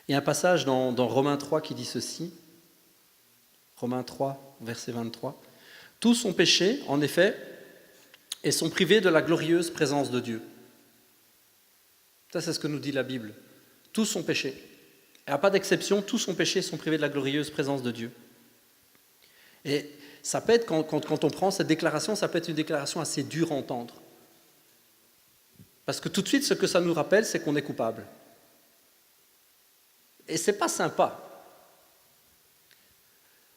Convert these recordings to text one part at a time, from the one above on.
Il y a un passage dans Romains 3 qui dit ceci. Romains 3, verset 23. « Tous ont péché, en effet, et sont privés de la glorieuse présence de Dieu. » Ça, c'est ce que nous dit la Bible. Tous ont péché. Il n'y a pas d'exception, tous ont péché et sont privés de la glorieuse présence de Dieu. Et ça peut être, quand on prend cette déclaration, ça peut être une déclaration assez dure à entendre. Parce que tout de suite, ce que ça nous rappelle, c'est qu'on est coupable. Et c'est pas sympa.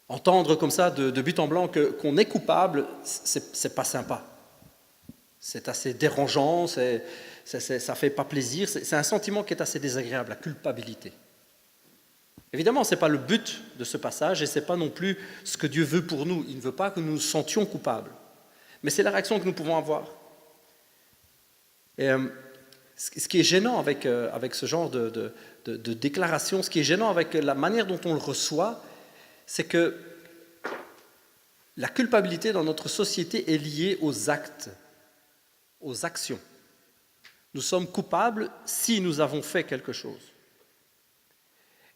Entendre comme ça, de but en blanc, qu'on est coupable, c'est pas sympa. C'est assez dérangeant, ça fait pas plaisir, c'est un sentiment qui est assez désagréable, la culpabilité. Évidemment, ce n'est pas le but de ce passage et ce n'est pas non plus ce que Dieu veut pour nous. Il ne veut pas que nous nous sentions coupables. Mais c'est la réaction que nous pouvons avoir. Et ce qui est gênant avec ce genre de déclaration, ce qui est gênant avec la manière dont on le reçoit, c'est que la culpabilité dans notre société est liée aux actes, aux actions. Nous sommes coupables si nous avons fait quelque chose.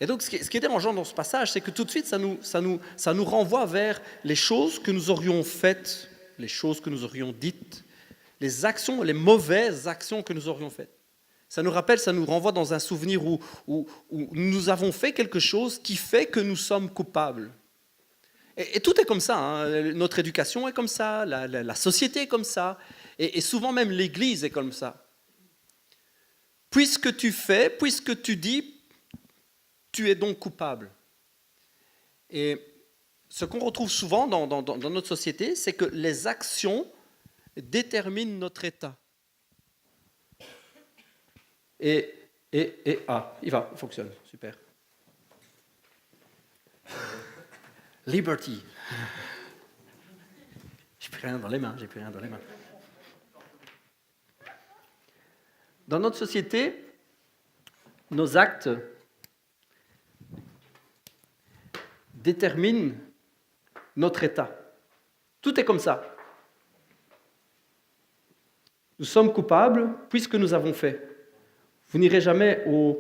Et donc, ce qui est dérangeant dans ce passage, c'est que tout de suite, ça nous renvoie vers les choses que nous aurions faites, les choses que nous aurions dites, les actions, les mauvaises actions que nous aurions faites. Ça nous rappelle, ça nous renvoie dans un souvenir où nous avons fait quelque chose qui fait que nous sommes coupables. Et tout est comme ça, hein. Notre éducation est comme ça, la société est comme ça, et souvent même l'Église est comme ça. Puisque tu fais, puisque tu dis, tu es donc coupable. Et ce qu'on retrouve souvent dans notre société, c'est que les actions déterminent notre état. Il fonctionne, super. Liberty. J'ai plus rien dans les mains. Dans notre société, nos actes déterminent notre état. Tout est comme ça. Nous sommes coupables puisque nous avons fait. Vous n'irez jamais au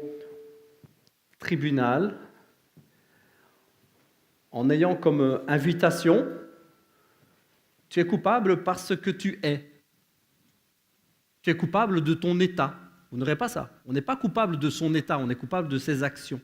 tribunal en ayant comme invitation « tu es coupable parce que tu es ». Tu es coupable de ton état. Vous n'aurez pas ça. On n'est pas coupable de son état, on est coupable de ses actions.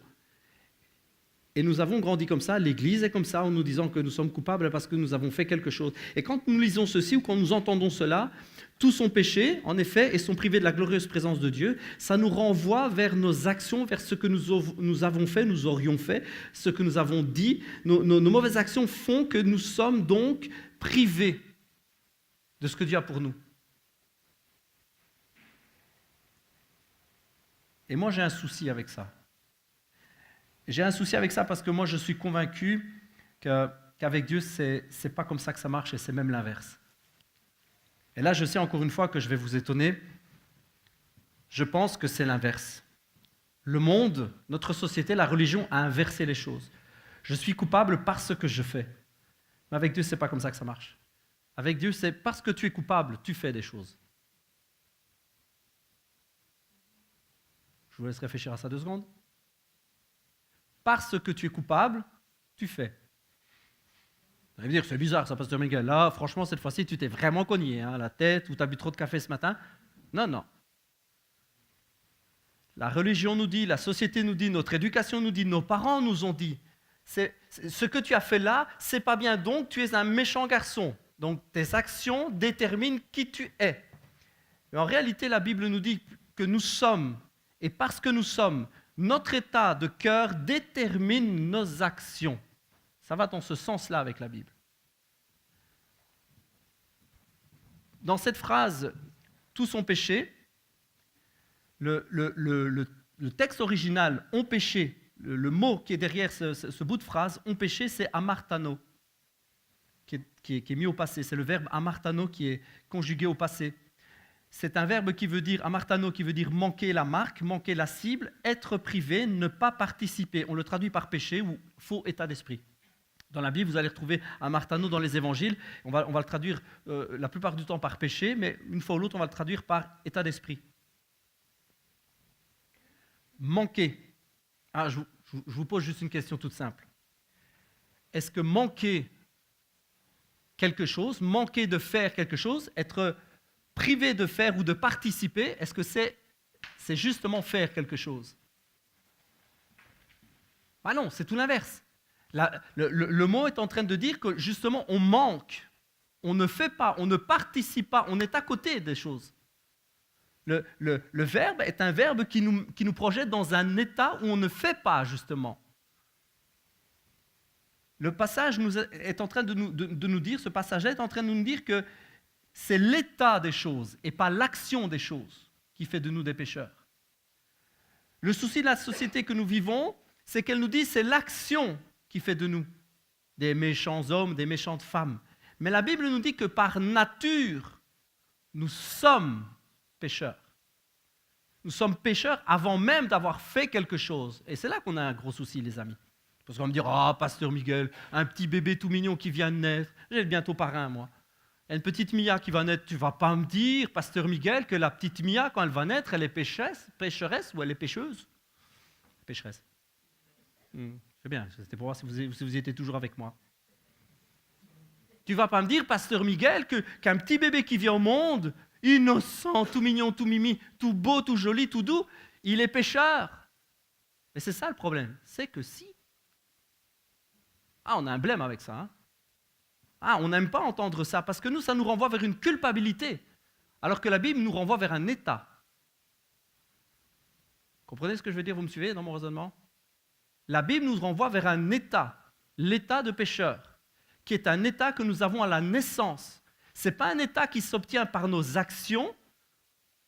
Et nous avons grandi comme ça, l'Église est comme ça, en nous disant que nous sommes coupables parce que nous avons fait quelque chose. Et quand nous lisons ceci ou quand nous entendons cela, tous ont péché, en effet, et sont privés de la glorieuse présence de Dieu, ça nous renvoie vers nos actions, vers ce que nous avons fait, nous aurions fait, ce que nous avons dit. Nos mauvaises actions font que nous sommes donc privés de ce que Dieu a pour nous. Et moi, j'ai un souci avec ça. J'ai un souci avec ça parce que moi, je suis convaincu qu'avec Dieu, c'est pas comme ça que ça marche et c'est même l'inverse. Et là, je sais encore une fois que je vais vous étonner. Je pense que c'est l'inverse. Le monde, notre société, la religion a inversé les choses. Je suis coupable parce que je fais. Mais avec Dieu, c'est pas comme ça que ça marche. Avec Dieu, c'est parce que tu es coupable, tu fais des choses. Je vous laisse réfléchir à ça 2 secondes. Parce que tu es coupable, tu fais. Vous allez me dire, c'est bizarre ça, pasteur Miguel. Là, franchement, cette fois-ci, tu t'es vraiment cogné, la tête, ou tu as bu trop de café ce matin. Non. La religion nous dit, la société nous dit, notre éducation nous dit, nos parents nous ont dit, ce que tu as fait là, c'est pas bien, donc tu es un méchant garçon. Donc tes actions déterminent qui tu es. Mais en réalité, la Bible nous dit que nous sommes, et parce que nous sommes, notre état de cœur détermine nos actions. Ça va dans ce sens-là avec la Bible. Dans cette phrase, tous ont péché, le texte original, ont péché, le mot qui est derrière ce bout de phrase, ont péché, c'est amartano, qui est mis au passé. C'est le verbe amartano qui est conjugué au passé. C'est un verbe qui veut dire, amartano, qui veut dire manquer la marque, manquer la cible, être privé, ne pas participer. On le traduit par péché ou faux état d'esprit. Dans la Bible, vous allez retrouver amartano dans les évangiles. On va le traduire la plupart du temps par péché, mais une fois ou l'autre, on va le traduire par état d'esprit. Manquer. Je vous pose juste une question toute simple. Est-ce que manquer quelque chose, manquer de faire quelque chose, être privé de faire ou de participer, est-ce que c'est justement faire quelque chose? Ah non, c'est tout l'inverse. Le mot est en train de dire que justement on manque, on ne fait pas, on ne participe pas, on est à côté des choses. Le verbe est un verbe qui nous projette dans un état où on ne fait pas justement. Le passage est en train de nous dire, ce passage-là est en train de nous dire que c'est l'état des choses et pas l'action des choses qui fait de nous des pécheurs. Le souci de la société que nous vivons, c'est qu'elle nous dit c'est l'action qui fait de nous des méchants hommes, des méchantes femmes. Mais la Bible nous dit que par nature, nous sommes pécheurs. Nous sommes pécheurs avant même d'avoir fait quelque chose. Et c'est là qu'on a un gros souci, les amis. Parce qu'on va me dire, ah, pasteur Miguel, un petit bébé tout mignon qui vient de naître. J'ai bientôt parrain, moi. Il y a une petite Mia qui va naître. Tu ne vas pas me dire, pasteur Miguel, que la petite Mia, quand elle va naître, elle est pécheresse ou elle est pécheuse? Pécheresse. C'est bien, c'était pour voir si vous étiez toujours avec moi. Tu ne vas pas me dire, pasteur Miguel, qu'un petit bébé qui vient au monde, innocent, tout mignon, tout mimi, tout beau, tout joli, tout doux, il est pécheur. Mais c'est ça le problème, c'est que si. Ah, on a un blême avec ça. Hein? Ah, on n'aime pas entendre ça, parce que nous, ça nous renvoie vers une culpabilité, alors que la Bible nous renvoie vers un état. Comprenez ce que je veux dire? Vous me suivez dans mon raisonnement? La Bible nous renvoie vers un état, l'état de pécheur, qui est un état que nous avons à la naissance. Ce n'est pas un état qui s'obtient par nos actions,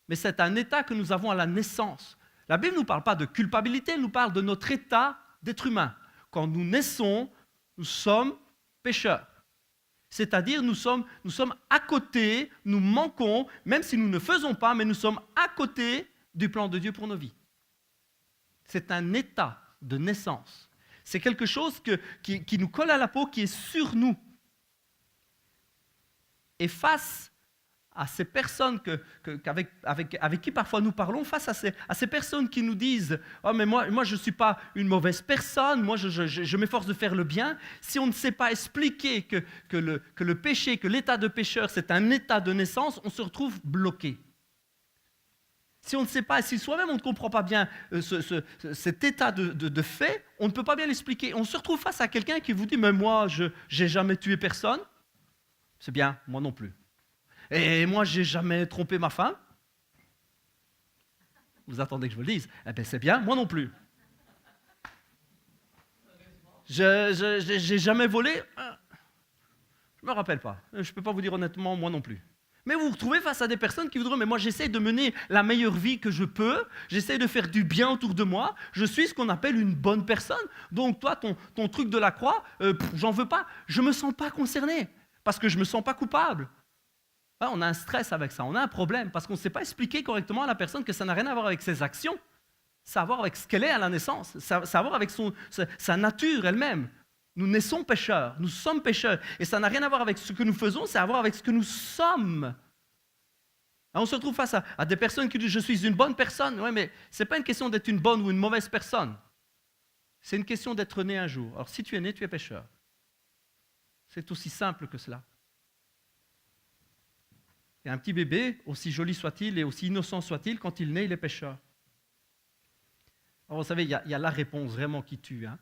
mais c'est un état que nous avons à la naissance. La Bible ne nous parle pas de culpabilité, elle nous parle de notre état d'être humain. Quand nous naissons, nous sommes pécheurs. C'est-à-dire nous sommes à côté, nous manquons, même si nous ne faisons pas, mais nous sommes à côté du plan de Dieu pour nos vies. C'est un état de naissance. C'est quelque chose qui nous colle à la peau, qui est sur nous. Et face à ces personnes avec qui parfois nous parlons, face à ces personnes qui nous disent « Oh, mais moi je ne suis pas une mauvaise personne, moi je m'efforce de faire le bien », si on ne sait pas expliquer que le péché, que l'état de pécheur, c'est un état de naissance, on se retrouve bloqué. Si on ne sait pas, si soi-même on ne comprend pas bien cet état de fait, on ne peut pas bien l'expliquer. On se retrouve face à quelqu'un qui vous dit « Mais moi, je n'ai jamais tué personne. » C'est bien, moi non plus. Et moi, je n'ai jamais trompé ma femme. Vous attendez que je vous le dise? Eh bien, c'est bien, moi non plus. Je n'ai jamais volé. Je ne me rappelle pas. Je ne peux pas vous dire honnêtement, moi non plus. Mais vous vous retrouvez face à des personnes qui vous diront « Mais moi, j'essaie de mener la meilleure vie que je peux. J'essaie de faire du bien autour de moi. Je suis ce qu'on appelle une bonne personne. Donc toi, ton truc de la croix, j'en veux pas. Je ne me sens pas concerné parce que je ne me sens pas coupable. » On a un stress avec ça, on a un problème, parce qu'on ne sait pas expliquer correctement à la personne que ça n'a rien à voir avec ses actions, ça a à voir avec ce qu'elle est à la naissance, ça a à voir avec sa nature elle-même. Nous naissons pécheurs, nous sommes pécheurs, et ça n'a rien à voir avec ce que nous faisons, ça a à voir avec ce que nous sommes. On se retrouve face à des personnes qui disent « Je suis une bonne personne ». Oui, mais ce n'est pas une question d'être une bonne ou une mauvaise personne. C'est une question d'être né un jour. Alors si tu es né, tu es pécheur. C'est aussi simple que cela. Et un petit bébé, aussi joli soit-il et aussi innocent soit-il, quand il naît, il est pécheur. Alors vous savez, il y a la réponse vraiment qui tue. Hein.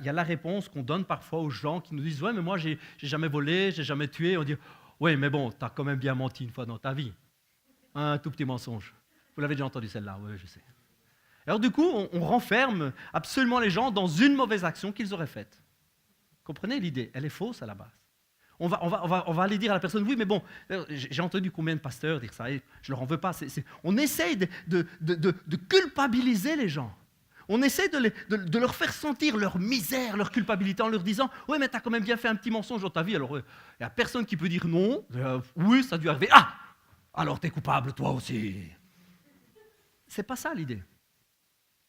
Il y a la réponse qu'on donne parfois aux gens qui nous disent « Ouais, mais moi, j'ai jamais volé, j'ai jamais tué. » On dit « Oui, mais bon, tu as quand même bien menti une fois dans ta vie. Un tout petit mensonge. » Vous l'avez déjà entendu celle-là, oui, je sais. Alors du coup, on renferme absolument les gens dans une mauvaise action qu'ils auraient faite. Comprenez l'idée? Elle est fausse à la base. On va aller dire à la personne, oui, mais bon, j'ai entendu combien de pasteurs dire ça, et je ne leur en veux pas. On essaye de culpabiliser les gens. On essaie de leur faire sentir leur misère, leur culpabilité en leur disant, oui, mais tu as quand même bien fait un petit mensonge dans ta vie. Alors, il n'y a personne qui peut dire non, oui, ça a dû arriver. Ah, alors tu es coupable, toi aussi. Ce n'est pas ça l'idée.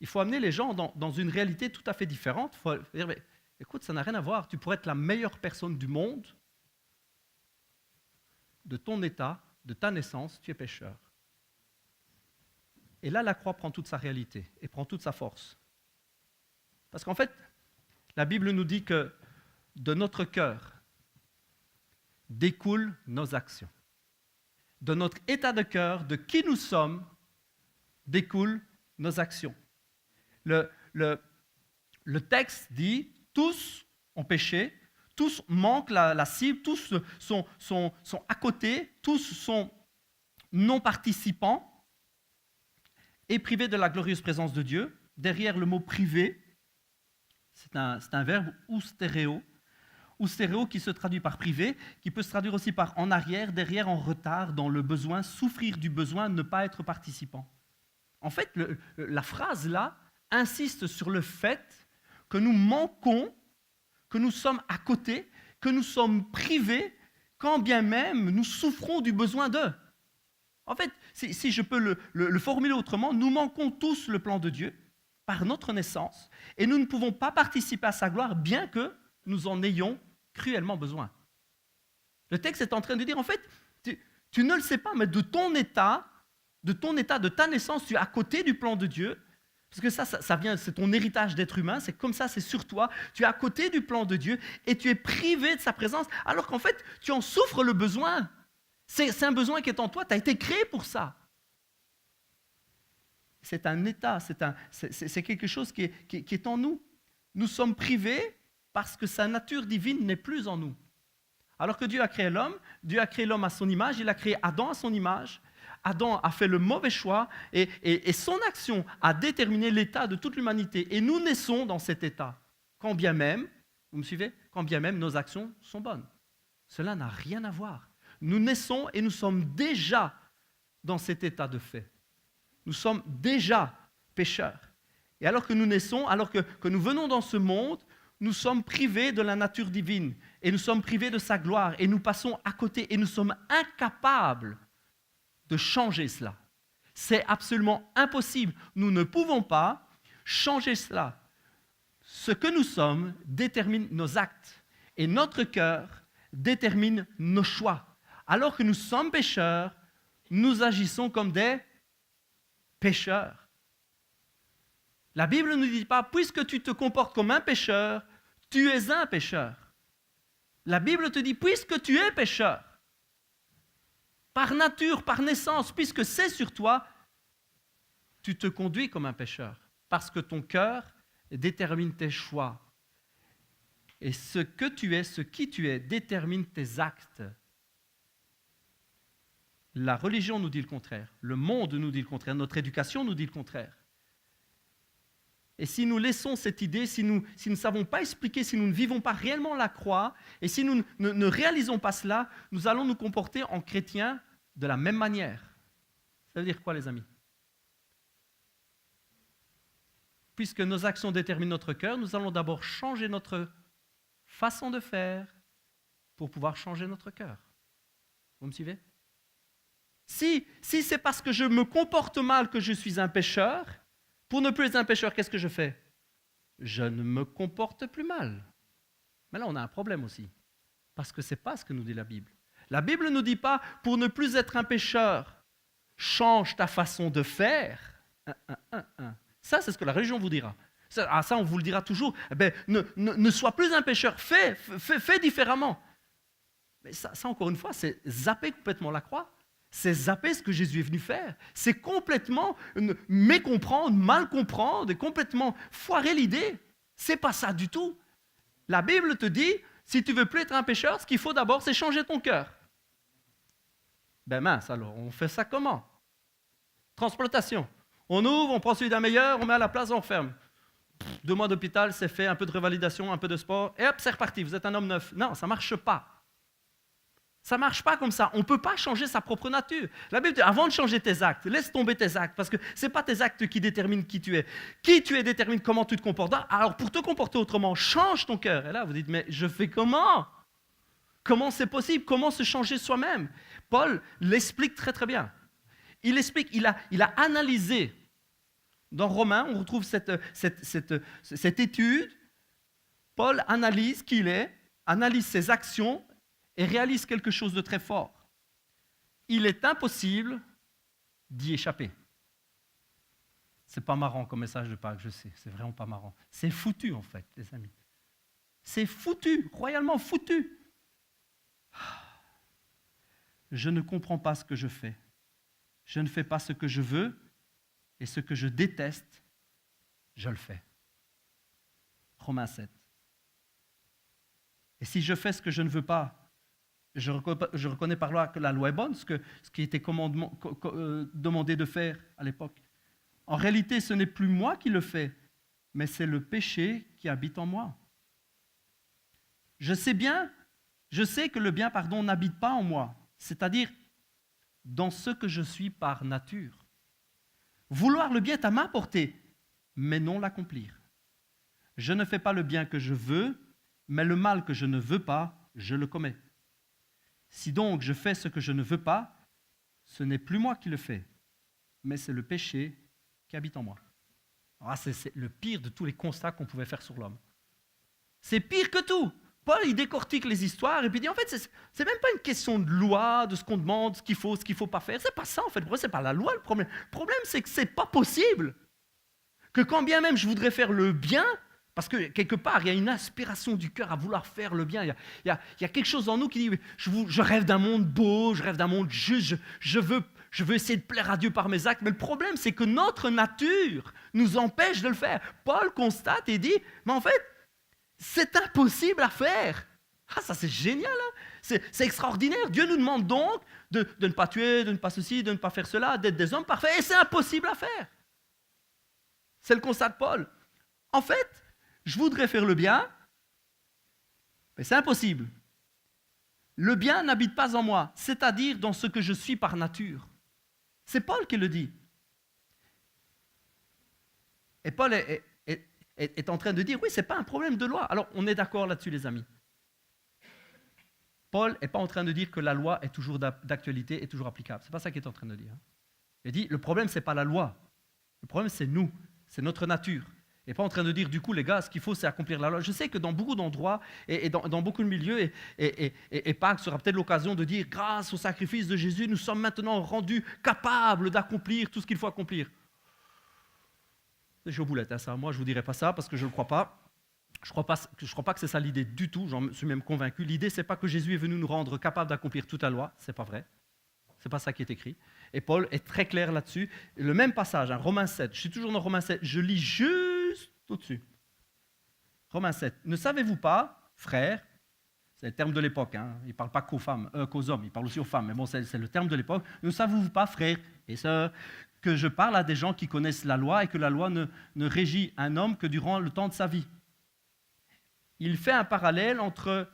Il faut amener les gens dans une réalité tout à fait différente. Il faut dire, mais, écoute, ça n'a rien à voir. Tu pourrais être la meilleure personne du monde. De ton état, de ta naissance, tu es pécheur. Et là, la croix prend toute sa réalité et prend toute sa force. Parce qu'en fait, la Bible nous dit que de notre cœur découlent nos actions. De notre état de cœur, de qui nous sommes, découlent nos actions. Le texte dit, tous ont péché, tous manquent la cible, tous sont à côté, tous sont non participants et privés de la glorieuse présence de Dieu. Derrière le mot privé, c'est un verbe oustéréo qui se traduit par privé, qui peut se traduire aussi par en arrière, derrière, en retard, dans le besoin, souffrir du besoin, ne pas être participant. En fait, la phrase là insiste sur le fait que nous manquons, que nous sommes à côté, que nous sommes privés, quand bien même nous souffrons du besoin d'eux. En fait, si je peux le formuler autrement, nous manquons tous le plan de Dieu par notre naissance et nous ne pouvons pas participer à sa gloire bien que nous en ayons cruellement besoin. Le texte est en train de dire, en fait, tu ne le sais pas, mais de ton état, de ta naissance, tu es à côté du plan de Dieu, parce que ça vient, c'est ton héritage d'être humain, c'est comme ça, c'est sur toi, tu es à côté du plan de Dieu et tu es privé de sa présence, alors qu'en fait, tu en souffres le besoin. C'est un besoin qui est en toi, tu as été créé pour ça. C'est un état, c'est quelque chose qui est en nous. Nous sommes privés parce que sa nature divine n'est plus en nous. Alors que Dieu a créé l'homme à son image, il a créé Adam à son image. Adam a fait le mauvais choix et son action a déterminé l'état de toute l'humanité. Et nous naissons dans cet état. Quand bien même, vous me suivez? Quand bien même nos actions sont bonnes. Cela n'a rien à voir. Nous naissons et nous sommes déjà dans cet état de fait. Nous sommes déjà pécheurs. Et alors que nous naissons, alors que nous venons dans ce monde, nous sommes privés de la nature divine et nous sommes privés de sa gloire et nous passons à côté et nous sommes incapables de changer cela. C'est absolument impossible. Nous ne pouvons pas changer cela. Ce que nous sommes détermine nos actes et notre cœur détermine nos choix. Alors que nous sommes pécheurs, nous agissons comme des pécheurs. La Bible ne nous dit pas, puisque tu te comportes comme un pécheur, tu es un pécheur. La Bible te dit, puisque tu es pécheur, par nature, par naissance, puisque c'est sur toi, tu te conduis comme un pécheur, parce que ton cœur détermine tes choix. Et ce que tu es, ce qui tu es, détermine tes actes. La religion nous dit le contraire, le monde nous dit le contraire, notre éducation nous dit le contraire. Et si nous laissons cette idée, si nous ne savons pas expliquer, si nous ne vivons pas réellement la croix, et si nous ne réalisons pas cela, nous allons nous comporter en chrétiens de la même manière. Ça veut dire quoi, les amis? Puisque nos actions déterminent notre cœur, nous allons d'abord changer notre façon de faire pour pouvoir changer notre cœur. Vous me suivez? Si c'est parce que je me comporte mal que je suis un pécheur, pour ne plus être un pécheur, qu'est-ce que je fais? Je ne me comporte plus mal. Mais là, on a un problème aussi. Parce que ce n'est pas ce que nous dit la Bible. La Bible ne nous dit pas, pour ne plus être un pécheur, change ta façon de faire. Ça, c'est ce que la religion vous dira. Ça, on vous le dira toujours. Eh bien, ne sois plus un pécheur, fais différemment. Mais ça, encore une fois, c'est zapper complètement la croix. C'est zapper ce que Jésus est venu faire. C'est complètement mécomprendre, mal comprendre et complètement foirer l'idée. C'est pas ça du tout. La Bible te dit, si tu veux plus être un pécheur, ce qu'il faut d'abord, c'est changer ton cœur. Ben mince, alors, on fait ça comment? Transplantation. On ouvre, on prend celui d'un meilleur, on met à la place, on ferme. 2 mois d'hôpital, c'est fait, un peu de revalidation, un peu de sport, et hop, c'est reparti, vous êtes un homme neuf. Non, ça ne marche pas. Ça ne marche pas comme ça. On ne peut pas changer sa propre nature. La Bible dit, avant de changer tes actes, laisse tomber tes actes, parce que ce n'est pas tes actes qui déterminent qui tu es. Qui tu es détermine comment tu te comportes. Alors, pour te comporter autrement, change ton cœur. Et là, vous dites, mais je fais comment? Comment c'est possible? Comment se changer soi-même? Paul l'explique très très bien. Il explique, il a analysé. Dans Romains, on retrouve cette étude. Paul analyse qui il est, analyse ses actions, et réalise quelque chose de très fort. Il est impossible d'y échapper. C'est pas marrant comme message de Pâques, je sais, c'est vraiment pas marrant. C'est foutu en fait, les amis. C'est foutu, royalement foutu. Je ne comprends pas ce que je fais. Je ne fais pas ce que je veux et ce que je déteste, je le fais. Romains 7. Et si je fais ce que je ne veux pas, je reconnais par là que la loi est bonne, ce qui était demandé de faire à l'époque. En réalité, ce n'est plus moi qui le fais, mais c'est le péché qui habite en moi. Je sais que le bien, n'habite pas en moi, c'est-à-dire dans ce que je suis par nature. Vouloir le bien est à ma portée, mais non l'accomplir. Je ne fais pas le bien que je veux, mais le mal que je ne veux pas, je le commets. Si donc je fais ce que je ne veux pas, ce n'est plus moi qui le fais, mais c'est le péché qui habite en moi. Alors, c'est le pire de tous les constats qu'on pouvait faire sur l'homme. C'est pire que tout. Paul, il décortique les histoires et puis il dit, en fait, c'est même pas une question de loi, de ce qu'on demande, ce qu'il faut pas faire. C'est pas ça, en fait. C'est pas la loi, le problème. Le problème, c'est que c'est pas possible. Que quand bien même je voudrais faire le bien, parce que quelque part, il y a une aspiration du cœur à vouloir faire le bien. Il y a quelque chose en nous qui dit, je rêve d'un monde beau, je rêve d'un monde juste, je veux essayer de plaire à Dieu par mes actes. Mais le problème, c'est que notre nature nous empêche de le faire. Paul constate et dit, mais en fait, c'est impossible à faire. Ah, ça c'est génial, hein? C'est extraordinaire. Dieu nous demande donc de ne pas tuer, de ne pas ceci, de ne pas faire cela, d'être des hommes parfaits, et c'est impossible à faire. C'est le constat de Paul. En fait, je voudrais faire le bien, mais c'est impossible. Le bien n'habite pas en moi, c'est-à-dire dans ce que je suis par nature. C'est Paul qui le dit. Et Paul est en train de dire, oui, ce n'est pas un problème de loi. Alors, on est d'accord là-dessus, les amis. Paul n'est pas en train de dire que la loi est toujours d'actualité et toujours applicable. Ce n'est pas ça qu'il est en train de dire. Il dit, le problème, ce n'est pas la loi. Le problème, c'est nous, c'est notre nature. Il n'est pas en train de dire, du coup, les gars, ce qu'il faut, c'est accomplir la loi. Je sais que dans beaucoup d'endroits et dans beaucoup de milieux, et Pâques sera peut-être l'occasion de dire, grâce au sacrifice de Jésus, nous sommes maintenant rendus capables d'accomplir tout ce qu'il faut accomplir. C'est chaud boulette, hein, ça. Moi, je ne vous dirai pas ça parce que je ne le crois pas. Je ne crois pas que c'est ça l'idée du tout, j'en suis même convaincu. L'idée, ce n'est pas que Jésus est venu nous rendre capables d'accomplir toute la loi, ce n'est pas vrai. Ce n'est pas ça qui est écrit. Et Paul est très clair là-dessus. Le même passage, hein, Romains 7, je suis toujours dans Romains 7, je lis juste au-dessus. Romains 7, ne savez-vous pas, frères, c'est le terme de l'époque, hein, il ne parle pas qu'aux hommes, il parle aussi aux femmes, mais bon, c'est le terme de l'époque. Ne savez-vous pas, frères et sœurs, que je parle à des gens qui connaissent la loi et que la loi ne régit un homme que durant le temps de sa vie. Il fait un parallèle entre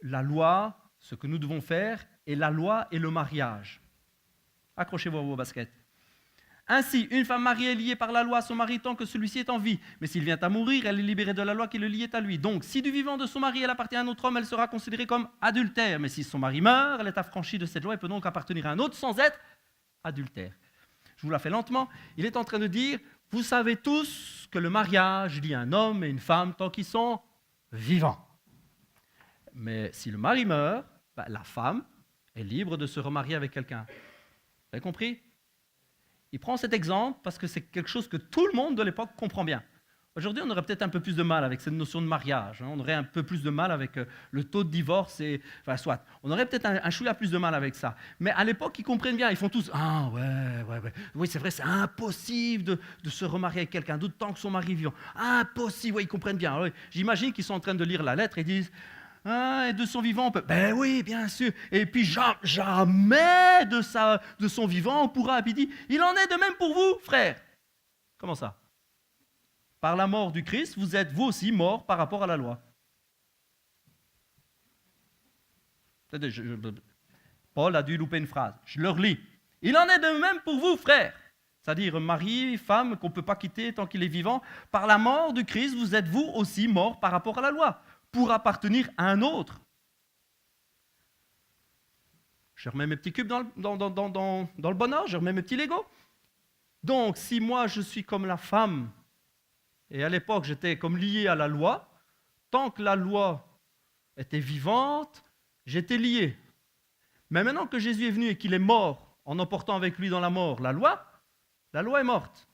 la loi, ce que nous devons faire, et la loi et le mariage. Accrochez-vous à vos baskets. Ainsi, une femme mariée est liée par la loi à son mari tant que celui-ci est en vie. Mais s'il vient à mourir, elle est libérée de la loi qui le liait à lui. Donc, si du vivant de son mari elle appartient à un autre homme, elle sera considérée comme adultère. Mais si son mari meurt, elle est affranchie de cette loi et peut donc appartenir à un autre sans être adultère. Je vous la fais lentement. Il est en train de dire, vous savez tous que le mariage lie un homme et une femme tant qu'ils sont vivants. Mais si le mari meurt, la femme est libre de se remarier avec quelqu'un. Vous avez compris? Il prend cet exemple parce que c'est quelque chose que tout le monde de l'époque comprend bien. Aujourd'hui, on aurait peut-être un peu plus de mal avec cette notion de mariage. On aurait un peu plus de mal avec le taux de divorce. Soit. On aurait peut-être un chouïa plus de mal avec ça. Mais à l'époque, ils comprennent bien. Ils font tous « Ah, ouais. Oui, c'est vrai, c'est impossible de se remarier avec quelqu'un d'autre tant que son mari est vivant. Impossible. » Oui, ils comprennent bien. Alors, j'imagine qu'ils sont en train de lire la lettre et disent « Ah, et de son vivant, on peut... » Ben oui, bien sûr. Et puis, jamais de son vivant, on pourra... Et puis, il dit « Il en est de même pour vous, frères. » Comment ça? Par la mort du Christ, vous êtes vous aussi morts par rapport à la loi. Paul a dû louper une phrase. Je leur lis. Il en est de même pour vous, frères. C'est-à-dire mari, femme, qu'on ne peut pas quitter tant qu'il est vivant. Par la mort du Christ, vous êtes vous aussi morts par rapport à la loi, pour appartenir à un autre. Je remets mes petits cubes dans le bon ordre, je remets mes petits Legos. Donc, si moi je suis comme la femme, et à l'époque, j'étais comme lié à la loi. Tant que la loi était vivante, j'étais lié. Mais maintenant que Jésus est venu et qu'il est mort en emportant avec lui dans la mort la loi est morte.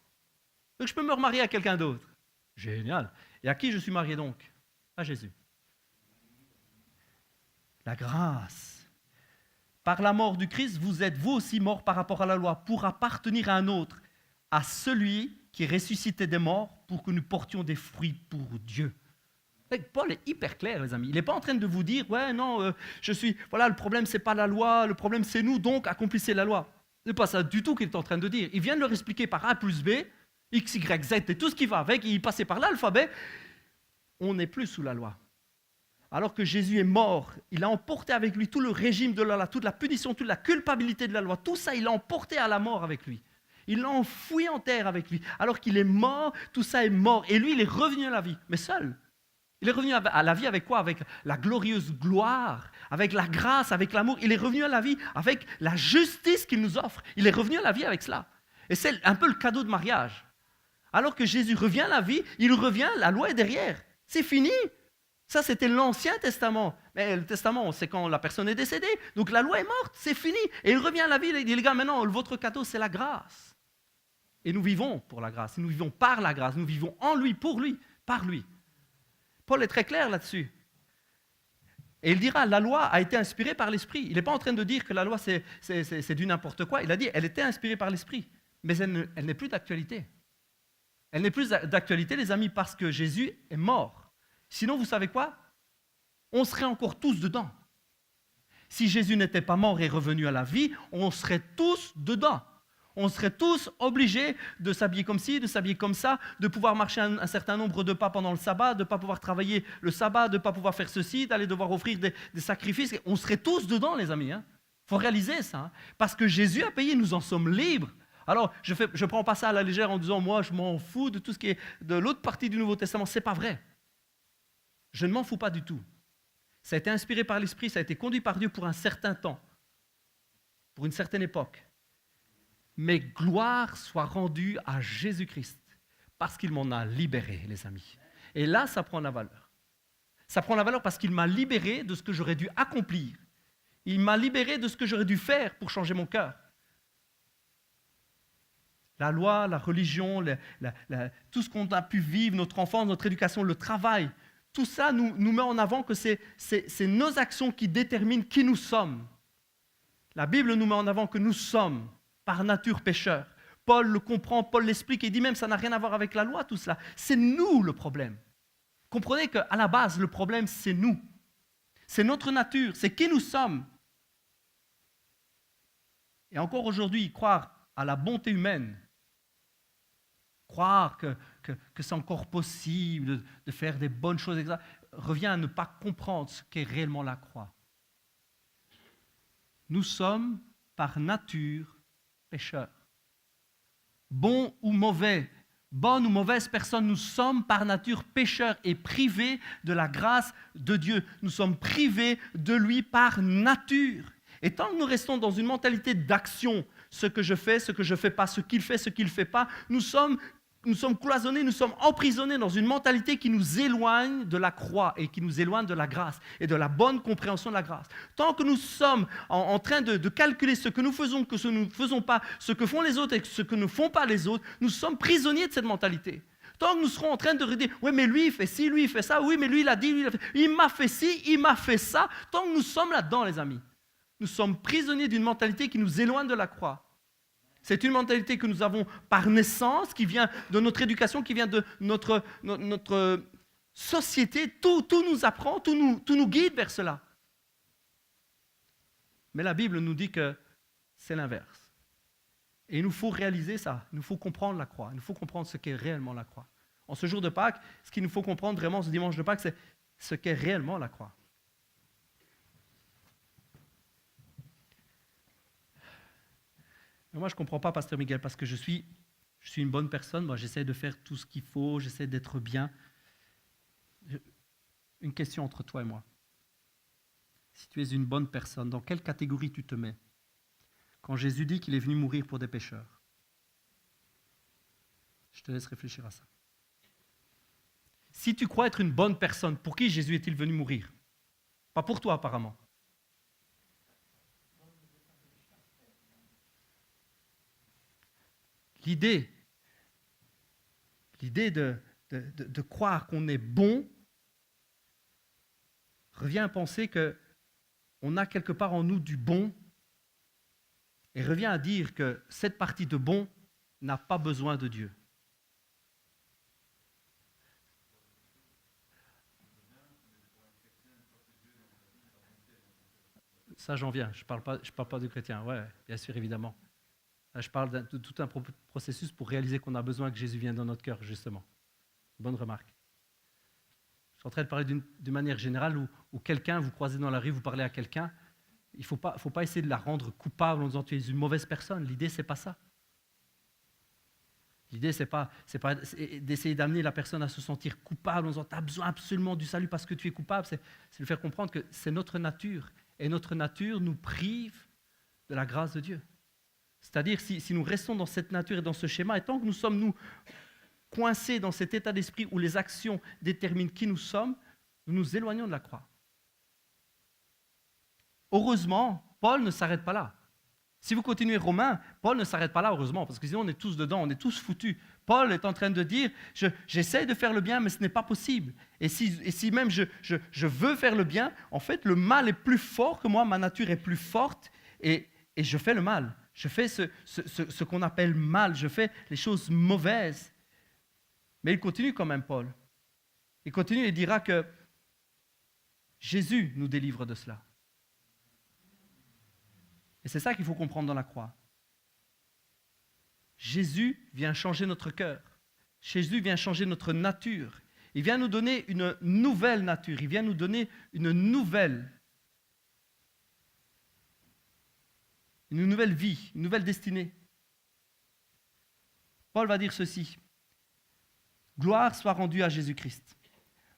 Donc je peux me remarier à quelqu'un d'autre. Génial. Et à qui je suis marié donc? À Jésus. La grâce. Par la mort du Christ, vous êtes vous aussi morts par rapport à la loi pour appartenir à un autre, à celui qui ressuscitait des morts pour que nous portions des fruits pour Dieu. Paul est hyper clair, les amis. Il n'est pas en train de vous dire, ouais, non, voilà, le problème, ce n'est pas la loi, le problème, c'est nous, donc accomplissez la loi. Ce n'est pas ça du tout qu'il est en train de dire. Il vient de leur expliquer par A plus B, X, Y, Z, et tout ce qui va avec, il passait par l'alphabet. On n'est plus sous la loi. Alors que Jésus est mort, il a emporté avec lui tout le régime de la loi, toute la punition, toute la culpabilité de la loi, tout ça, il l'a emporté à la mort avec lui. Il l'a enfoui en terre avec lui. Alors qu'il est mort, tout ça est mort. Et lui, il est revenu à la vie, mais seul. Il est revenu à la vie avec quoi? Avec la glorieuse gloire, avec la grâce, avec l'amour. Il est revenu à la vie avec la justice qu'il nous offre. Il est revenu à la vie avec cela. Et c'est un peu le cadeau de mariage. Alors que Jésus revient à la vie, il revient, la loi est derrière. C'est fini. Ça, c'était l'Ancien Testament. Mais le Testament, c'est quand la personne est décédée. Donc la loi est morte, c'est fini. Et il revient à la vie. Il dit, les gars, maintenant, votre cadeau, c'est la grâce. Et nous vivons pour la grâce. Nous vivons par la grâce. Nous vivons en lui, pour lui, par lui. Paul est très clair là-dessus. Et il dira, la loi a été inspirée par l'Esprit. Il n'est pas en train de dire que la loi, c'est du n'importe quoi. Il a dit, elle était inspirée par l'Esprit. Mais elle n'est plus d'actualité. Elle n'est plus d'actualité, les amis, parce que Jésus est mort. Sinon, vous savez quoi? On serait encore tous dedans. Si Jésus n'était pas mort et revenu à la vie, on serait tous dedans. On serait tous obligés de s'habiller comme ci, de s'habiller comme ça, de pouvoir marcher un certain nombre de pas pendant le sabbat, de ne pas pouvoir travailler le sabbat, de ne pas pouvoir faire ceci, d'aller devoir offrir des sacrifices. On serait tous dedans, les amis. Il faut réaliser ça. Parce que Jésus a payé, nous en sommes libres. Alors, je ne prends pas ça à la légère en disant, moi, je m'en fous de tout ce qui est de l'autre partie du Nouveau Testament. Ce n'est pas vrai. Je ne m'en fous pas du tout. Ça a été inspiré par l'Esprit, ça a été conduit par Dieu pour un certain temps, pour une certaine époque. Mais gloire soit rendue à Jésus-Christ, parce qu'il m'en a libéré, les amis. Et là, ça prend la valeur. Ça prend la valeur parce qu'il m'a libéré de ce que j'aurais dû accomplir. Il m'a libéré de ce que j'aurais dû faire pour changer mon cœur. La loi, la religion, tout ce qu'on a pu vivre, notre enfance, notre éducation, le travail, tout ça nous met en avant que c'est nos actions qui déterminent qui nous sommes. La Bible nous met en avant que nous sommes par nature pécheurs. Paul le comprend, Paul l'explique et dit même ça n'a rien à voir avec la loi tout cela. C'est nous le problème. Comprenez qu'à la base le problème c'est nous. C'est notre nature, c'est qui nous sommes. Et encore aujourd'hui, croire à la bonté humaine, croire que c'est encore possible de faire des bonnes choses, revient à ne pas comprendre ce qu'est réellement la croix. Nous sommes par nature pécheurs. Bon ou mauvais, bonne ou mauvaise personne, nous sommes par nature pécheurs et privés de la grâce de Dieu. Nous sommes privés de lui par nature. Et tant que nous restons dans une mentalité d'action, ce que je fais, ce que je ne fais pas, ce qu'il fait, ce qu'il ne fait pas, nous sommes cloisonnés, nous sommes emprisonnés dans une mentalité qui nous éloigne de la croix et qui nous éloigne de la grâce et de la bonne compréhension de la grâce. Tant que nous sommes en train de calculer ce que nous faisons, que ce que nous ne faisons pas, ce que font les autres et ce que ne font pas les autres, nous sommes prisonniers de cette mentalité. Tant que nous serons en train de dire, oui mais lui il fait ci, lui il fait ça, oui mais lui il a dit, lui, il m'a fait ci, il m'a fait ça, tant que nous sommes là-dedans les amis, nous sommes prisonniers d'une mentalité qui nous éloigne de la croix. C'est une mentalité que nous avons par naissance, qui vient de notre éducation, qui vient de notre société. Tout nous apprend, tout nous guide vers cela. Mais la Bible nous dit que c'est l'inverse. Et il nous faut réaliser ça. Il nous faut comprendre la croix. Il nous faut comprendre ce qu'est réellement la croix. En ce jour de Pâques, ce qu'il nous faut comprendre vraiment ce dimanche de Pâques, c'est ce qu'est réellement la croix. Moi, je ne comprends pas, Pasteur Miguel, parce que je suis une bonne personne. Moi, j'essaie de faire tout ce qu'il faut, j'essaie d'être bien. Une question entre toi et moi. Si tu es une bonne personne, dans quelle catégorie tu te mets quand Jésus dit qu'il est venu mourir pour des pécheurs? Je te laisse réfléchir à ça. Si tu crois être une bonne personne, pour qui Jésus est-il venu mourir? Pas pour toi, apparemment. L'idée L'idée de croire qu'on est bon revient à penser qu'on a quelque part en nous du bon et revient à dire que cette partie de bon n'a pas besoin de Dieu. Ça, j'en viens. Je parle pas de chrétiens. Ouais, bien sûr, évidemment. Là, je parle de tout un processus pour réaliser qu'on a besoin que Jésus vienne dans notre cœur, justement. Bonne remarque. Je suis en train de parler d'une manière générale où quelqu'un, vous croisez dans la rue, vous parlez à quelqu'un, il ne faut pas essayer de la rendre coupable en disant tu es une mauvaise personne. L'idée, ce n'est pas ça. L'idée, ce n'est pas d'essayer d'amener la personne à se sentir coupable en disant tu as besoin absolument du salut parce que tu es coupable. C'est de faire comprendre que c'est notre nature. Et notre nature nous prive de la grâce de Dieu. C'est-à-dire, si nous restons dans cette nature et dans ce schéma, et tant que nous sommes, nous, coincés dans cet état d'esprit où les actions déterminent qui nous sommes, nous nous éloignons de la croix. Heureusement, Paul ne s'arrête pas là. Si vous continuez Romains, Paul ne s'arrête pas là, heureusement, parce que sinon on est tous dedans, on est tous foutus. Paul est en train de dire, j'essaie de faire le bien, mais ce n'est pas possible. Et si même je veux faire le bien, en fait, le mal est plus fort que moi, ma nature est plus forte, et je fais le mal. Je fais ce qu'on appelle mal, je fais les choses mauvaises. Mais il continue quand même, Paul. Il continue et dira que Jésus nous délivre de cela. Et c'est ça qu'il faut comprendre dans la croix. Jésus vient changer notre cœur. Jésus vient changer notre nature. Il vient nous donner une nouvelle nature. Il vient nous donner une nouvelle vie, une nouvelle destinée. Paul va dire ceci. Gloire soit rendue à Jésus-Christ.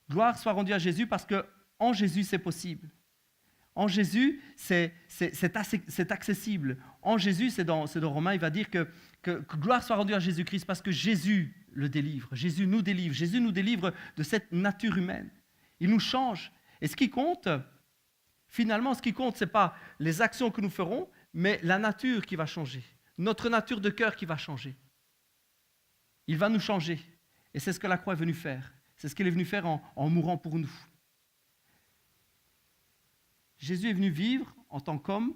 Gloire soit rendue à Jésus parce qu'en Jésus, c'est possible. En Jésus, c'est accessible. En Jésus, c'est dans Romains, il va dire que gloire soit rendue à Jésus-Christ parce que Jésus le délivre. Jésus nous délivre. Jésus nous délivre de cette nature humaine. Il nous change. Et ce qui compte, finalement, ce n'est pas les actions que nous ferons, mais la nature qui va changer. Notre nature de cœur qui va changer. Il va nous changer. Et c'est ce que la croix est venue faire. C'est ce qu'elle est venue faire en mourant pour nous. Jésus est venu vivre en tant qu'homme.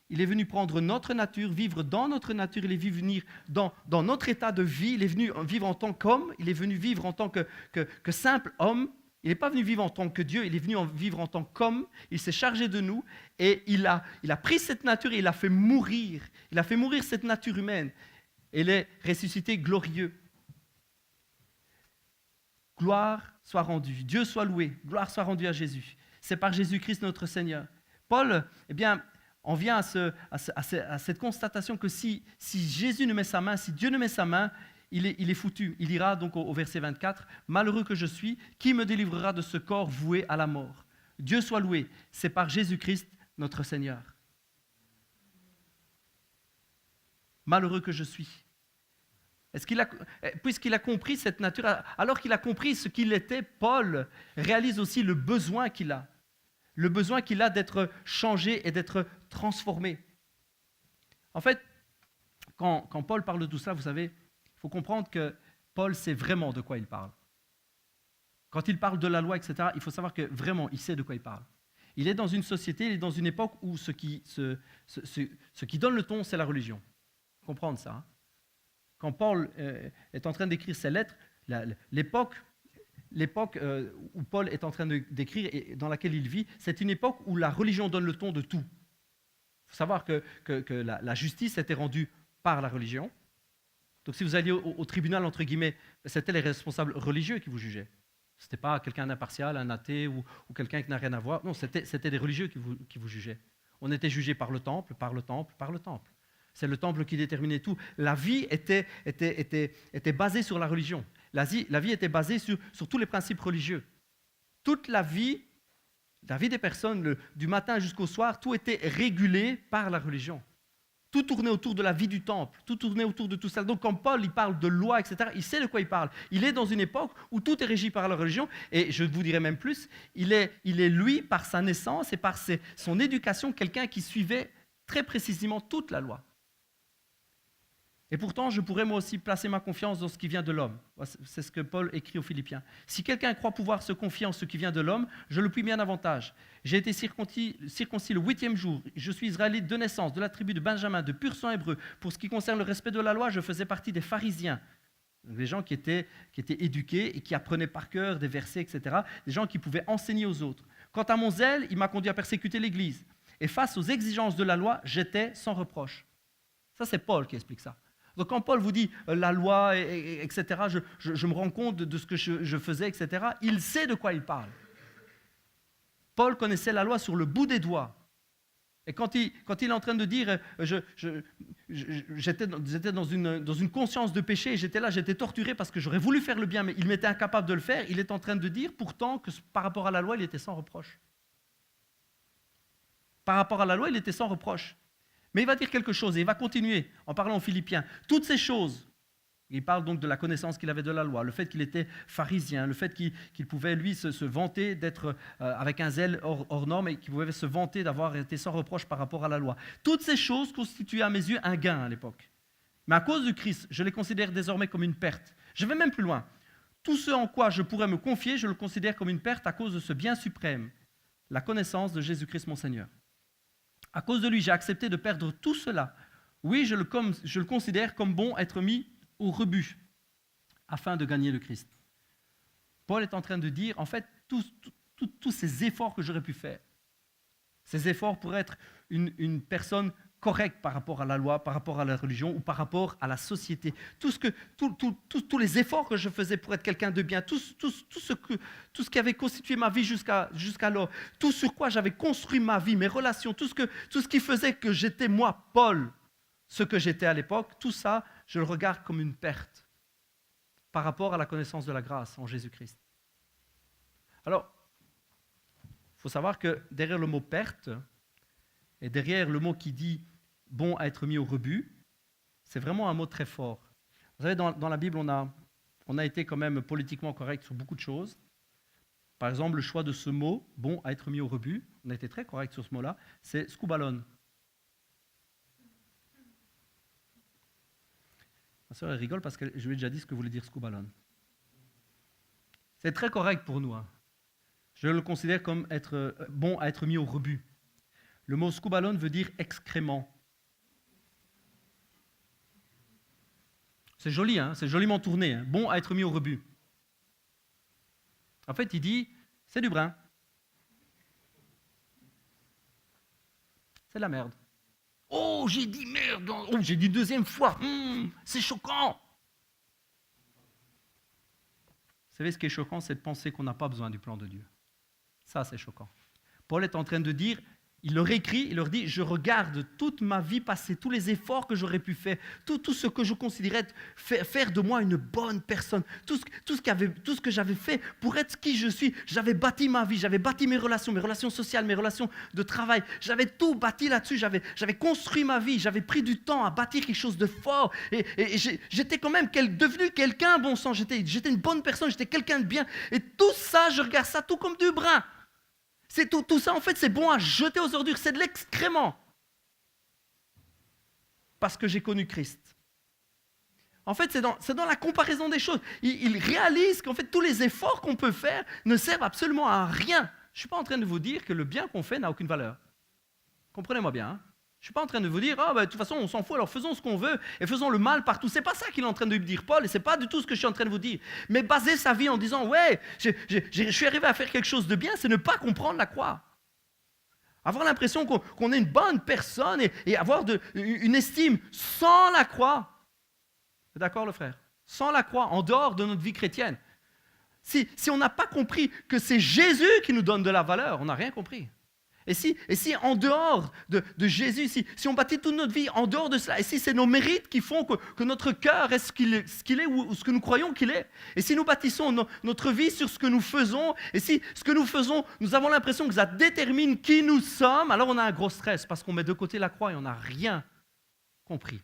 Il est venu prendre notre nature, vivre dans notre nature. Il est venu venir dans notre état de vie. Il est venu vivre en tant qu'homme. Il est venu vivre en tant que simple homme. Il n'est pas venu vivre en tant que Dieu. Il est venu vivre en tant qu'homme. Il s'est chargé de nous. Et il a pris cette nature et il l'a fait mourir. Il a fait mourir cette nature humaine. Et il est ressuscité glorieux. Gloire soit rendue. Dieu soit loué. Gloire soit rendue à Jésus. C'est par Jésus-Christ notre Seigneur. Paul, on vient à cette constatation que si Jésus ne met sa main, si Dieu ne met sa main, il est foutu. Il dira donc au verset 24, « Malheureux que je suis, qui me délivrera de ce corps voué à la mort ?» Dieu soit loué, c'est par Jésus-Christ notre Seigneur. Malheureux que je suis. Puisqu'il a compris cette nature, alors qu'il a compris ce qu'il était, Paul réalise aussi le besoin qu'il a. Le besoin qu'il a d'être changé et d'être transformé. En fait, quand Paul parle de tout ça, vous savez, il faut comprendre que Paul sait vraiment de quoi il parle. Quand il parle de la loi, etc., il faut savoir que vraiment, il sait de quoi il parle. Il est dans une société, il est dans une époque où ce qui donne le ton, c'est la religion. Il faut comprendre ça. Quand Paul est en train d'écrire ses lettres, l'époque où Paul est en train d'écrire et dans laquelle il vit, c'est une époque où la religion donne le ton de tout. Il faut savoir que la justice était rendue par la religion. Donc si vous alliez au tribunal, entre guillemets, c'était les responsables religieux qui vous jugeaient. Ce n'était pas quelqu'un d'impartial, un athée ou quelqu'un qui n'a rien à voir. Non, c'était des religieux qui vous jugeaient. On était jugé par le temple, par le temple, par le temple. C'est le temple qui déterminait tout. La vie était basée sur la religion. La vie était basée sur tous les principes religieux. Toute la vie des personnes, du matin jusqu'au soir, tout était régulé par la religion. Tout tournait autour de la vie du temple, tout tournait autour de tout ça. Donc quand Paul il parle de loi, etc., il sait de quoi il parle. Il est dans une époque où tout est régi par la religion, et je vous dirais même plus, il est lui, par sa naissance et par son éducation, quelqu'un qui suivait très précisément toute la loi. Et pourtant, je pourrais moi aussi placer ma confiance dans ce qui vient de l'homme. C'est ce que Paul écrit aux Philippiens. Si quelqu'un croit pouvoir se confier en ce qui vient de l'homme, je le puis bien davantage. J'ai été circoncis le 8e jour. Je suis israélite de naissance, de la tribu de Benjamin, de pur sang hébreu. Pour ce qui concerne le respect de la loi, je faisais partie des pharisiens. Donc, des gens qui étaient éduqués et qui apprenaient par cœur des versets, etc. Des gens qui pouvaient enseigner aux autres. Quant à mon zèle, il m'a conduit à persécuter l'Église. Et face aux exigences de la loi, j'étais sans reproche. Ça, c'est Paul qui explique ça. Donc quand Paul vous dit la loi, etc., je me rends compte de ce que je faisais, etc., il sait de quoi il parle. Paul connaissait la loi sur le bout des doigts. Et quand il est en train de dire j'étais dans une conscience de péché, j'étais torturé parce que j'aurais voulu faire le bien, mais il m'était incapable de le faire, il est en train de dire pourtant que par rapport à la loi, il était sans reproche. Par rapport à la loi, il était sans reproche. Mais il va dire quelque chose et il va continuer en parlant aux Philippiens. Toutes ces choses, il parle donc de la connaissance qu'il avait de la loi, le fait qu'il était pharisien, le fait qu'il pouvait lui se vanter d'être avec un zèle hors norme et qu'il pouvait se vanter d'avoir été sans reproche par rapport à la loi. Toutes ces choses constituaient à mes yeux un gain à l'époque. Mais à cause du Christ, je les considère désormais comme une perte. Je vais même plus loin. Tout ce en quoi je pourrais me confier, je le considère comme une perte à cause de ce bien suprême, la connaissance de Jésus-Christ mon Seigneur. À cause de lui, j'ai accepté de perdre tout cela. Oui, je le considère comme bon à être mis au rebut afin de gagner le Christ. Paul est en train de dire, en fait, tous ces efforts que j'aurais pu faire, ces efforts pour être une personne correcte par rapport à la loi, par rapport à la religion ou par rapport à la société, tous les efforts que je faisais pour être quelqu'un de bien, tout ce qui avait constitué ma vie jusqu'alors, tout sur quoi j'avais construit ma vie, mes relations, tout ce qui faisait que j'étais moi, Paul, ce que j'étais à l'époque, tout ça, je le regarde comme une perte par rapport à la connaissance de la grâce en Jésus-Christ. Alors, il faut savoir que derrière le mot perte, et derrière le mot qui dit bon à être mis au rebut, c'est vraiment un mot très fort. Vous savez, dans la Bible, on a été quand même politiquement correct sur beaucoup de choses. Par exemple, le choix de ce mot, bon à être mis au rebut, on a été très correct sur ce mot-là, c'est skoubalon. Ma soeur, elle rigole parce que je lui ai déjà dit ce que voulait dire skoubalon. C'est très correct pour nous. Je le considère comme être bon à être mis au rebut. Le mot skoubalon veut dire excrément. C'est joli, c'est joliment tourné. Bon à être mis au rebut. En fait, il dit, c'est du brin. C'est de la merde. Oh, j'ai dit merde. Oh, j'ai dit deuxième fois. C'est choquant. Vous savez, ce qui est choquant, c'est de penser qu'on n'a pas besoin du plan de Dieu. Ça, c'est choquant. Paul est en train de dire, il leur écrit, il leur dit, je regarde toute ma vie passée, tous les efforts que j'aurais pu faire, tout ce que je considérais faire de moi une bonne personne, tout ce que j'avais fait pour être qui je suis. J'avais bâti ma vie, j'avais bâti mes relations sociales, mes relations de travail. J'avais tout bâti là-dessus, j'avais construit ma vie, j'avais pris du temps à bâtir quelque chose de fort. Et j'étais quand même devenu quelqu'un, bon sang, j'étais une bonne personne, j'étais quelqu'un de bien. Et tout ça, je regarde ça tout comme du brin. C'est tout ça, en fait, c'est bon à jeter aux ordures, c'est de l'excrément. Parce que j'ai connu Christ. En fait, c'est dans la comparaison des choses. Il réalise qu'en fait, tous les efforts qu'on peut faire ne servent absolument à rien. Je ne suis pas en train de vous dire que le bien qu'on fait n'a aucune valeur. Comprenez-moi bien. Je ne suis pas en train de vous dire, de toute façon, on s'en fout, alors faisons ce qu'on veut et faisons le mal partout. Ce n'est pas ça qu'il est en train de dire, Paul, et ce n'est pas du tout ce que je suis en train de vous dire. Mais baser sa vie en disant, ouais, je suis arrivé à faire quelque chose de bien, c'est ne pas comprendre la croix. Avoir l'impression qu'on est une bonne personne et avoir une estime sans la croix. C'est d'accord, le frère? Sans la croix, en dehors de notre vie chrétienne. Si on n'a pas compris que c'est Jésus qui nous donne de la valeur, on n'a rien compris. Et si en dehors de Jésus, si on bâtit toute notre vie en dehors de cela, et si c'est nos mérites qui font que notre cœur est ce qu'il est ou ce que nous croyons qu'il est, et si nous bâtissons notre vie sur ce que nous faisons, et si ce que nous faisons, nous avons l'impression que ça détermine qui nous sommes, alors on a un gros stress parce qu'on met de côté la croix et on n'a rien compris.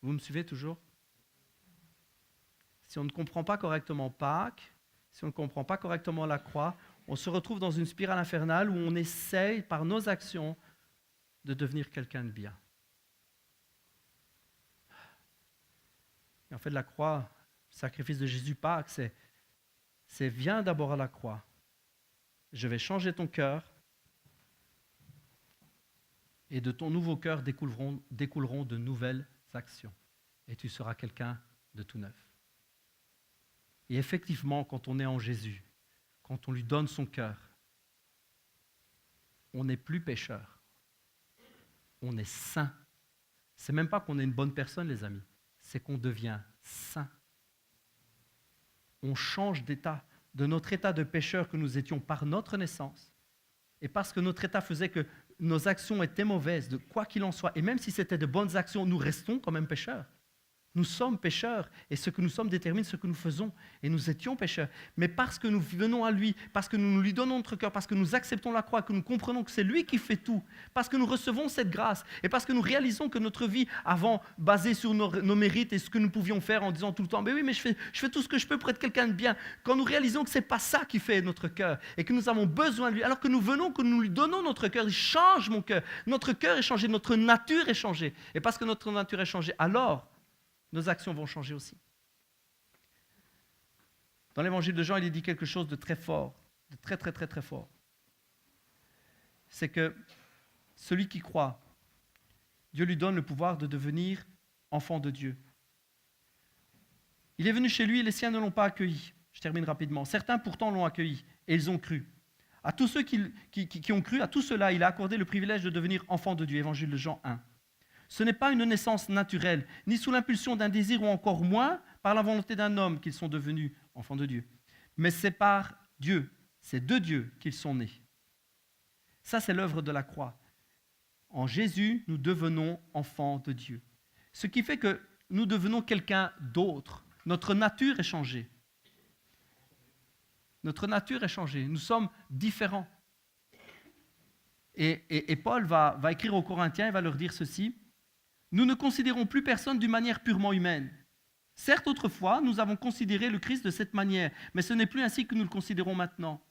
Vous me suivez toujours? Si on ne comprend pas correctement Pâques, si on ne comprend pas correctement la croix, on se retrouve dans une spirale infernale où on essaye, par nos actions, de devenir quelqu'un de bien. Et en fait, la croix, le sacrifice de Jésus Pâques, c'est viens d'abord à la croix. Je vais changer ton cœur. Et de ton nouveau cœur découleront de nouvelles actions. Et tu seras quelqu'un de tout neuf. Et effectivement, quand on est en Jésus, quand on lui donne son cœur, on n'est plus pécheur. On est saint. C'est même pas qu'on est une bonne personne, les amis. C'est qu'on devient saint. On change d'état, de notre état de pécheur que nous étions par notre naissance. Et parce que notre état faisait que nos actions étaient mauvaises, de quoi qu'il en soit, et même si c'était de bonnes actions, nous restons quand même pécheurs. Nous sommes pécheurs, et ce que nous sommes détermine ce que nous faisons, et nous étions pécheurs. Mais parce que nous venons à lui, parce que nous lui donnons notre cœur, parce que nous acceptons la croix, que nous comprenons que c'est lui qui fait tout, parce que nous recevons cette grâce, et parce que nous réalisons que notre vie, avant, basée sur nos mérites et ce que nous pouvions faire en disant tout le temps, mais oui, mais je fais tout ce que je peux pour être quelqu'un de bien, quand nous réalisons que ce n'est pas ça qui fait notre cœur, et que nous avons besoin de lui, alors que nous venons, que nous lui donnons notre cœur, il change mon cœur, notre cœur est changé, notre nature est changée, et parce que notre nature est changée, alors nos actions vont changer aussi. Dans l'évangile de Jean, il est dit quelque chose de très fort, de très, très, très, très fort. C'est que celui qui croit, Dieu lui donne le pouvoir de devenir enfant de Dieu. Il est venu chez lui et les siens ne l'ont pas accueilli. Je termine rapidement. Certains pourtant l'ont accueilli et ils ont cru. À tous ceux qui ont cru, à tout cela, il a accordé le privilège de devenir enfant de Dieu. Évangile de Jean 1. Ce n'est pas une naissance naturelle, ni sous l'impulsion d'un désir, ou encore moins par la volonté d'un homme qu'ils sont devenus enfants de Dieu. Mais c'est par Dieu, c'est de Dieu qu'ils sont nés. Ça, c'est l'œuvre de la croix. En Jésus, nous devenons enfants de Dieu. Ce qui fait que nous devenons quelqu'un d'autre. Notre nature est changée. Notre nature est changée. Nous sommes différents. Et Paul va écrire aux Corinthiens, il va leur dire ceci. Nous ne considérons plus personne d'une manière purement humaine. Certes, autrefois, nous avons considéré le Christ de cette manière, mais ce n'est plus ainsi que nous le considérons maintenant.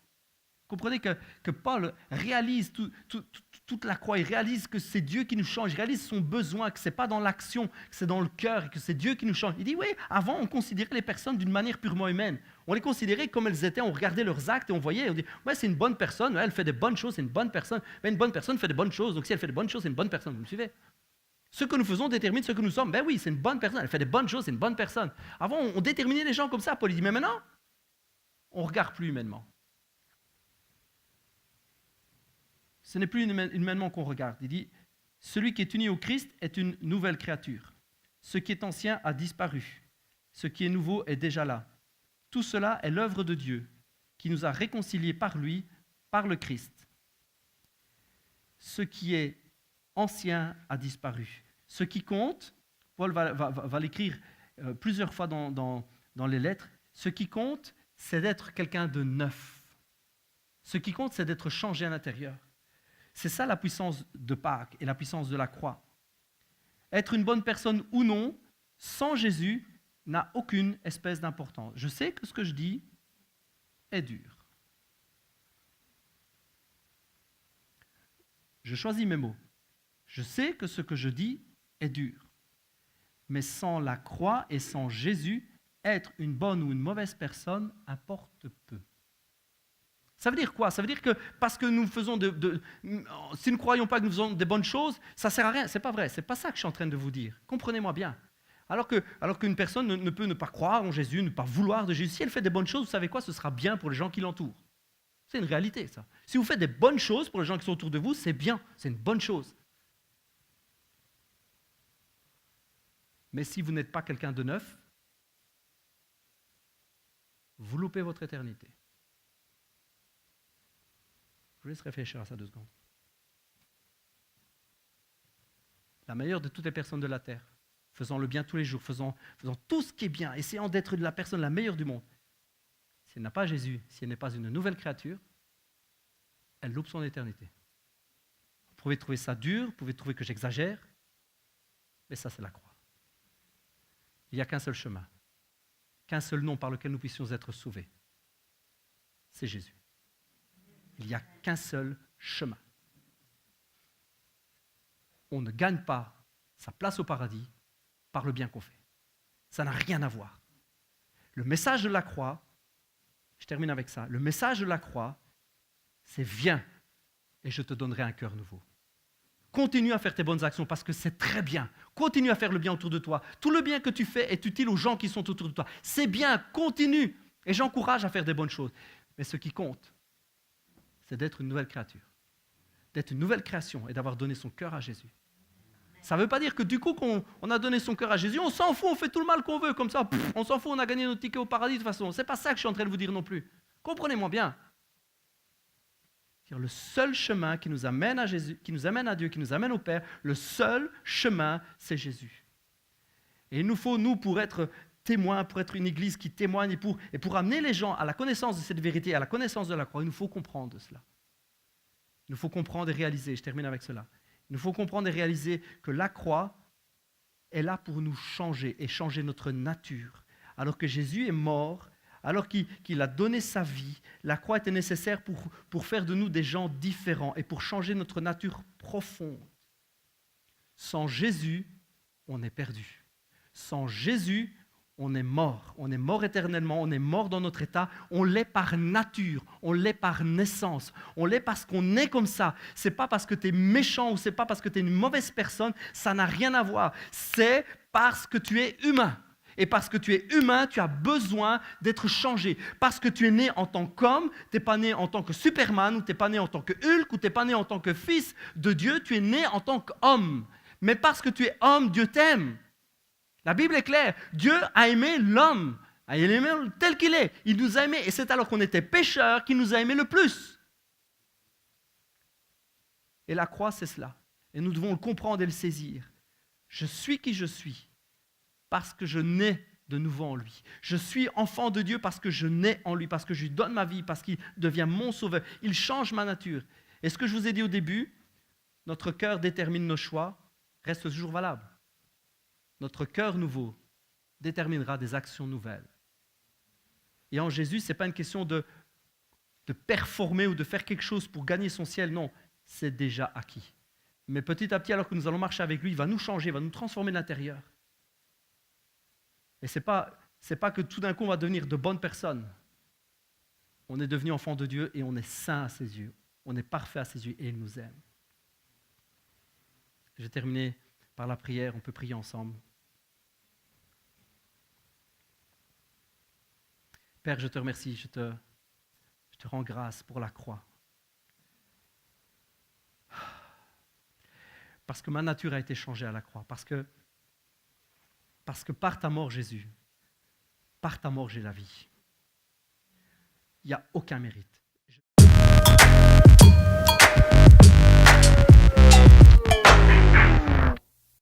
Comprenez que Paul réalise toute la croix, il réalise que c'est Dieu qui nous change, il réalise son besoin, que ce n'est pas dans l'action, que c'est dans le cœur, et que c'est Dieu qui nous change. Il dit, oui, avant, on considérait les personnes d'une manière purement humaine. On les considérait comme elles étaient, on regardait leurs actes et on voyait, on dit, ouais, c'est une bonne personne, ouais, elle fait des bonnes choses, c'est une bonne personne. Mais une bonne personne fait des bonnes choses, donc si elle fait des bonnes choses, c'est une bonne personne. Vous me suivez? Ce que nous faisons détermine ce que nous sommes. Ben oui, c'est une bonne personne, elle fait des bonnes choses, c'est une bonne personne. Avant, on déterminait les gens comme ça. Paul dit, mais maintenant, on ne regarde plus humainement. Ce n'est plus humainement qu'on regarde. Il dit, celui qui est uni au Christ est une nouvelle créature. Ce qui est ancien a disparu. Ce qui est nouveau est déjà là. Tout cela est l'œuvre de Dieu, qui nous a réconciliés par lui, par le Christ. Ce qui est ancien a disparu. Ce qui compte, Paul va l'écrire plusieurs fois dans les lettres, ce qui compte, c'est d'être quelqu'un de neuf. Ce qui compte, c'est d'être changé à l'intérieur. C'est ça la puissance de Pâques et la puissance de la croix. Être une bonne personne ou non, sans Jésus, n'a aucune espèce d'importance. Je sais que ce que je dis est dur. Je choisis mes mots. Je sais que ce que je dis est dur. Mais sans la croix et sans Jésus, être une bonne ou une mauvaise personne importe peu. Ça veut dire quoi? Ça veut dire que parce que nous faisons si nous ne croyons pas que nous faisons des bonnes choses, ça ne sert à rien. Ce n'est pas vrai. Ce n'est pas ça que je suis en train de vous dire. Comprenez-moi bien. Alors qu'une personne ne peut ne pas croire en Jésus, ne pas vouloir de Jésus, si elle fait des bonnes choses, vous savez quoi? Ce sera bien pour les gens qui l'entourent. C'est une réalité, ça. Si vous faites des bonnes choses pour les gens qui sont autour de vous, c'est bien. C'est une bonne chose. Mais si vous n'êtes pas quelqu'un de neuf, vous loupez votre éternité. Je vous laisse réfléchir à ça 2 secondes. La meilleure de toutes les personnes de la terre, faisant le bien tous les jours, faisant tout ce qui est bien, essayant d'être la personne la meilleure du monde. Si elle n'a pas Jésus, si elle n'est pas une nouvelle créature, elle loupe son éternité. Vous pouvez trouver ça dur, vous pouvez trouver que j'exagère, mais ça c'est la croix. Il n'y a qu'un seul chemin, qu'un seul nom par lequel nous puissions être sauvés. C'est Jésus. Il n'y a qu'un seul chemin. On ne gagne pas sa place au paradis par le bien qu'on fait. Ça n'a rien à voir. Le message de la croix, je termine avec ça, le message de la croix, c'est viens et je te donnerai un cœur nouveau. Continue à faire tes bonnes actions parce que c'est très bien. Continue à faire le bien autour de toi. Tout le bien que tu fais est utile aux gens qui sont autour de toi. C'est bien, continue. Et j'encourage à faire des bonnes choses. Mais ce qui compte, c'est d'être une nouvelle créature. D'être une nouvelle création et d'avoir donné son cœur à Jésus. Ça ne veut pas dire que du coup qu'on a donné son cœur à Jésus, on s'en fout, on fait tout le mal qu'on veut, comme ça, on s'en fout, on a gagné notre ticket au paradis de toute façon. Ce n'est pas ça que je suis en train de vous dire non plus. Comprenez-moi bien. Le seul chemin qui nous amène à Jésus, qui nous amène à Dieu, qui nous amène au Père, le seul chemin, c'est Jésus. Et il nous faut, nous, pour être témoins, pour être une église qui témoigne et pour amener les gens à la connaissance de cette vérité, à la connaissance de la croix, il nous faut comprendre cela. Il nous faut comprendre et réaliser, je termine avec cela. Il nous faut comprendre et réaliser que la croix est là pour nous changer et changer notre nature. Alors que Jésus est mort, alors qu'il a donné sa vie, la croix était nécessaire pour faire de nous des gens différents et pour changer notre nature profonde. Sans Jésus, on est perdu. Sans Jésus, on est mort. On est mort éternellement, on est mort dans notre état. On l'est par nature, on l'est par naissance. On l'est parce qu'on est comme ça. Ce n'est pas parce que tu es méchant ou ce n'est pas parce que tu es une mauvaise personne. Ça n'a rien à voir. C'est parce que tu es humain. Et parce que tu es humain, tu as besoin d'être changé. Parce que tu es né en tant qu'homme, tu n'es pas né en tant que Superman, ou tu n'es pas né en tant que Hulk, ou tu n'es pas né en tant que fils de Dieu, tu es né en tant qu'homme. Mais parce que tu es homme, Dieu t'aime. La Bible est claire. Dieu a aimé l'homme. Il a aimé tel qu'il est. Il nous a aimés. Et c'est alors qu'on était pécheurs qu'il nous a aimés le plus. Et la croix, c'est cela. Et nous devons le comprendre et le saisir. Je suis qui je suis. Parce que je nais de nouveau en lui. Je suis enfant de Dieu parce que je nais en lui, parce que je lui donne ma vie, parce qu'il devient mon sauveur. Il change ma nature. Et ce que je vous ai dit au début, notre cœur détermine nos choix, reste toujours valable. Notre cœur nouveau déterminera des actions nouvelles. Et en Jésus, ce n'est pas une question de performer ou de faire quelque chose pour gagner son ciel, non, c'est déjà acquis. Mais petit à petit, alors que nous allons marcher avec lui, il va nous changer, il va nous transformer de l'intérieur. Et ce n'est pas que tout d'un coup on va devenir de bonnes personnes. On est devenu enfant de Dieu et on est saint à ses yeux. On est parfait à ses yeux et il nous aime. Je vais terminer par la prière, on peut prier ensemble. Père, je te remercie, je te rends grâce pour la croix. Parce que ma nature a été changée à la croix. Parce que par ta mort, Jésus, par ta mort, j'ai la vie. Il n'y a aucun mérite.